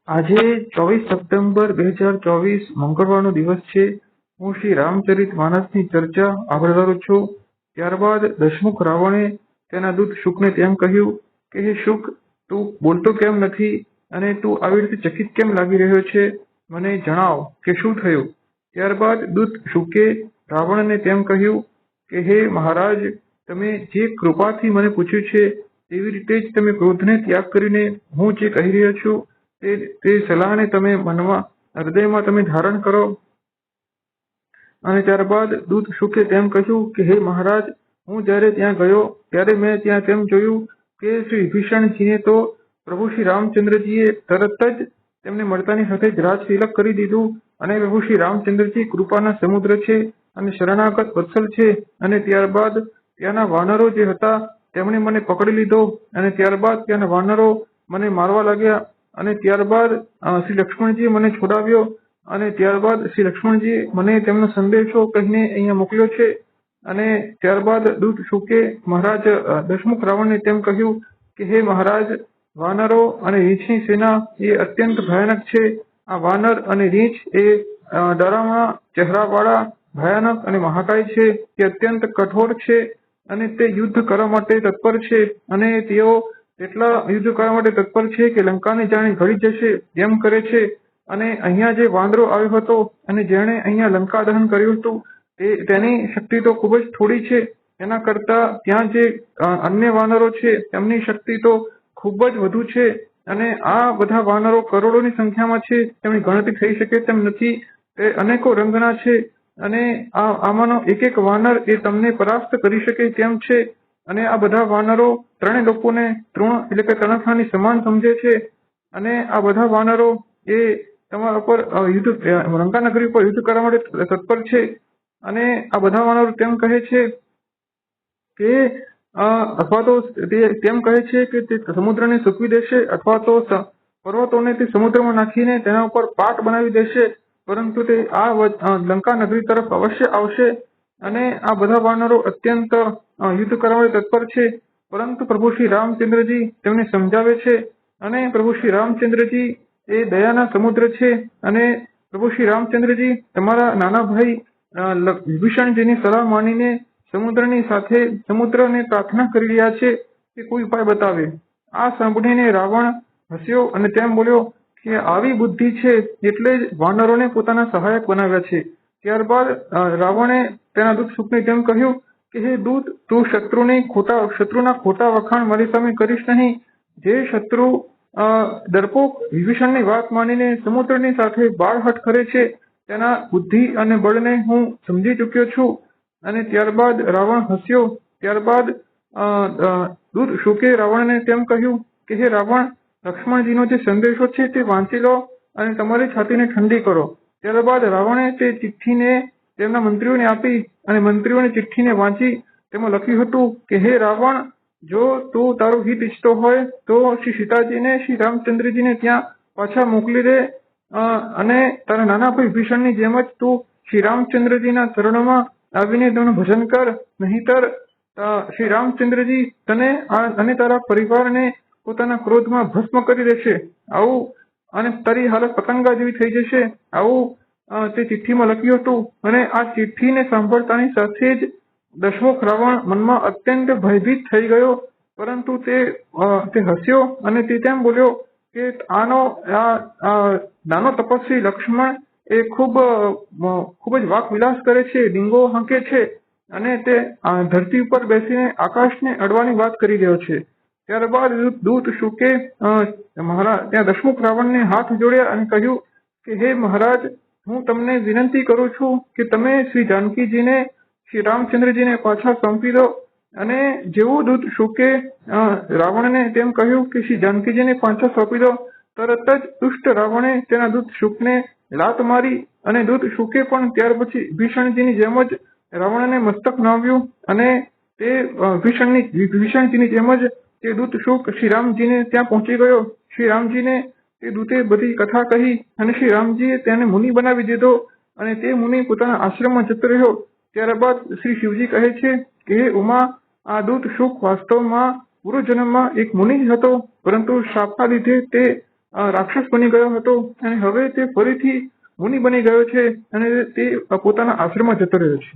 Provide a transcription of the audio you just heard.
આજે 24 સપ્ટેમ્બર 2024 મંગળવારનો દિવસ છે. હું શ્રી રામચરિત માનસની ચર્ચા આગળ કરું છું. ત્યારબાદ દશમુખ રાવણે તેના દૂત શુકને તેમ કહ્યું કે હે શુક, તું બોલતો કેમ નથી અને તું આવી રીતે ચકિત કેમ લાગી રહ્યો છે? મને જણાવ કે શું થયું. ત્યારબાદ દૂત શુકે રાવણને તેમ કહ્યું કે હે મહારાજ, તમે જે કૃપાથી મને પૂછ્યું છે તેવી રીતે જ તમે ક્રોધને ત્યાગ કરીને હું જે કહી રહ્યો છું તે સલાહને તમે મનમાં હૃદયમાં તમે ધારણ કરો. અને ત્યારબાદ દૂત શુકે તેમ કહ્યું કે હે મહારાજ, હું જ્યારે ત્યાં ગયો ત્યારે મેં ત્યાં તેમ જોયું કે શ્રી વિભીષણજીને તો પ્રભુ શ્રી રામચંદ્રજીએ તરત જ તેમને મળતાની સાથે જ રાજતિલક કરી દીધું. અને પ્રભુ શ્રી રામચંદ્રજી કૃપાના સમુદ્ર છે અને શરણાગત વત્સલ છે. અને ત્યારબાદ ત્યાંના વાનરો જે હતા તેમણે મને પકડી લીધો અને ત્યારબાદ ત્યાંના વાનરો મને મારવા લાગ્યા. અને ત્યારબાદ શ્રી લક્ષ્મણજીએ મને છોડાવ્યો અને ત્યારબાદ શ્રી લક્ષ્મણજીએ મને તેમનો સંદેશો કહીને અહીંયા મોકલ્યો છે. અને ત્યારબાદ દૂત શુકે મહારાજ દશમુખ રાવણને તેમ કહ્યું કે હે મહારાજ, વાનરો અને રીંછની સેના એ અત્યંત ભયાનક છે. આ વાનર અને રીંછ એ ડરામણા ચહેરાવાળા ભયાનક અને મહાકાય છે. તે અત્યંત કઠોર છે અને તે યુદ્ધ કરવા માટે તત્પર છે. અને તેઓ એટલા યુદ્ધ કરવા માટે તત્પર છે કે લંકાને જાણે ઘડી જશે એમ કરે છે. અને અહીંયા જે વાંદરો આવ્યો હતો અને જેણે અહીંયા લંકા દહન કર્યું હતું તેની શક્તિ તો ખૂબ જ થોડી છે. એના કરતા ત્યાં જે અન્ય વાનરો છે તેમની શક્તિ તો ખૂબ જ વધુ છે. અને આ બધા વાનરો કરોડોની સંખ્યામાં છે, તેમની ગણતરી થઈ શકે તેમ નથી. તે અનેકો રંગના છે અને આમાંનો એક એક વાનર એ તમને પરાસ્ત કરી શકે તેમ છે. અને આ બધા વાનરો ત્રણેય લોકોને તૃણ એટલે કે તણખલાની સમાન સમજે છે. અને આ બધા વાનરો એ તમારા ઉપર લંકાનગરી ઉપર યુદ્ધ કરવા માટે તત્પર છે. અને આ બધા વાનરો તેમ કહે છે કે અથવા તો તેમ કહે છે કે તે સમુદ્રને સૂકવી દેશે અથવા તો પર્વતોને તે સમુદ્રમાં નાખીને તેના ઉપર પાટ બનાવી દેશે, પરંતુ તે આ લંકા નગરી તરફ અવશ્ય આવશે. અને આ બધા વાનરો અત્યંત યુદ્ધ કરવા માટે તત્પર છે. પરંતુ પ્રભુ શ્રી રામચંદ્રજી તેમને સમજાવે છે. અને પ્રભુ શ્રી રામચંદ્રજી એ દયાના સમુદ્ર છે. અને પ્રભુ શ્રી રામચંદ્રજી તમારા નાના ભાઈ વિભીષણજીની સલાહ માનીને સમુદ્રને પ્રાર્થના કરી રહ્યા છે કે કોઈ ઉપાય બતાવે. આ સાંભળીને રાવણ હસ્યો અને તેમ બોલ્યો કે આવી બુદ્ધિ છે એટલે જ વાનરોને પોતાના સહાયક બનાવ્યા છે. ત્યારબાદ રાવણે તેના દૂત શુકને તેમ કહ્યું કે હે દૂત, તું શત્રુના ખોટા વખાણ મારી સામે કરીશ નહીં. જે શત્રુ ડરપોક વિભીષણની વાત માનીને સમુદ્રની સાથે બાળહઠ કરે છે તેના બુદ્ધિ અને બળને હું સમજી ચૂક્યો છું. અને ત્યારબાદ રાવણ હસ્યો. ત્યારબાદ દૂત શુકે રાવણને તેમ કહ્યું કે હે રાવણ, લક્ષ્મણજીનો જે સંદેશો છે તે વાંચી લો અને તમારી છાતીને ઠંડી કરો. ત્યારબાદ રાવણે તે ચિઠ્ઠીને તેમના મંત્રીઓને આપી અને મંત્રીઓને ચિઠ્ઠીને વાંચી. તેમાં લખ્યું હતું કે હે રાવણ, જો તું તારું હિત ઈચ્છતો હોય તો શ્રી સીતાજીને શ્રી રામચંદ્રજીને ત્યાં પાછા મોકલી દે અને તારા નાના ભાઈ વિભીષણની જેમ જ તું શ્રી રામચંદ્રજીના ચરણોમાં આવીને તેમનું ભજન કર. નહીંતર શ્રી રામચંદ્રજી તને અને તારા પરિવારને પોતાના ક્રોધમાં ભસ્મ કરી દેશે. આવું અને તારી હાલત પતંગા જેવી થઈ જશે. આવું તે ચિઠ્ઠીમાં લખ્યું હતું. અને આ ચિઠ્ઠીને સાંભળતાની સાથે જ દશમુખ રાવણ મનમાં અત્યંત ભયભીત થઈ ગયો. પરંતુ તે હસ્યો અને તે તેમ બોલ્યો કે નાનો તપસ્વી લક્ષ્મણ એ ખૂબ જ વાક વિલાસ કરે છે, ડીંગો હાંકે છે અને તે ધરતી ઉપર બેસીને આકાશને અડવાની વાત કરી રહ્યો છે. ત્યારબાદ દૂત શુકે ત્યાં દશમુખ રાવણને હાથ જોડ્યા અને કહ્યું કે હે મહારાજ, હું તમને વિનંતી કરું છું કે તમે શ્રી જાનકીજીને શ્રી રામચંદ્રજીને પાછા સોંપી દો. અને જેવું દૂત શુકે રાવણને તેમ કહ્યું કે શ્રી જાનકીજીને પાછા સોંપી દો, તરત જ દુષ્ટ રાવણે તેના દૂત શુકને લાત મારી. અને દૂત શુકે પણ ત્યાર પછી ભીષણજીની જેમ જ રાવણને મસ્તક નાવ્યું. અને તે વિભીષણજીની જેમ જ તે દૂત શુક શ્રી રામજીને ત્યાં પહોંચી ગયો. શ્રી રામજીને તે દૂતે બધી કથા કહી અને શ્રી રામજીએ તેને મુનિ બનાવી દીધો અને તે મુનિ પોતાના આશ્રમમાં જતો રહ્યો. ત્યારબાદ શ્રી શિવજી કહે છે કે હે ઉમા, આ દૂત શુક વાસ્તવમાં પૂર્વજન્મમાં એક મુનિ હતો, પરંતુ શાપના લીધે તે રાક્ષસ બની ગયો હતો અને હવે તે ફરીથી મુનિ બની ગયો છે અને તે પોતાના આશ્રમમાં જતો રહ્યો છે.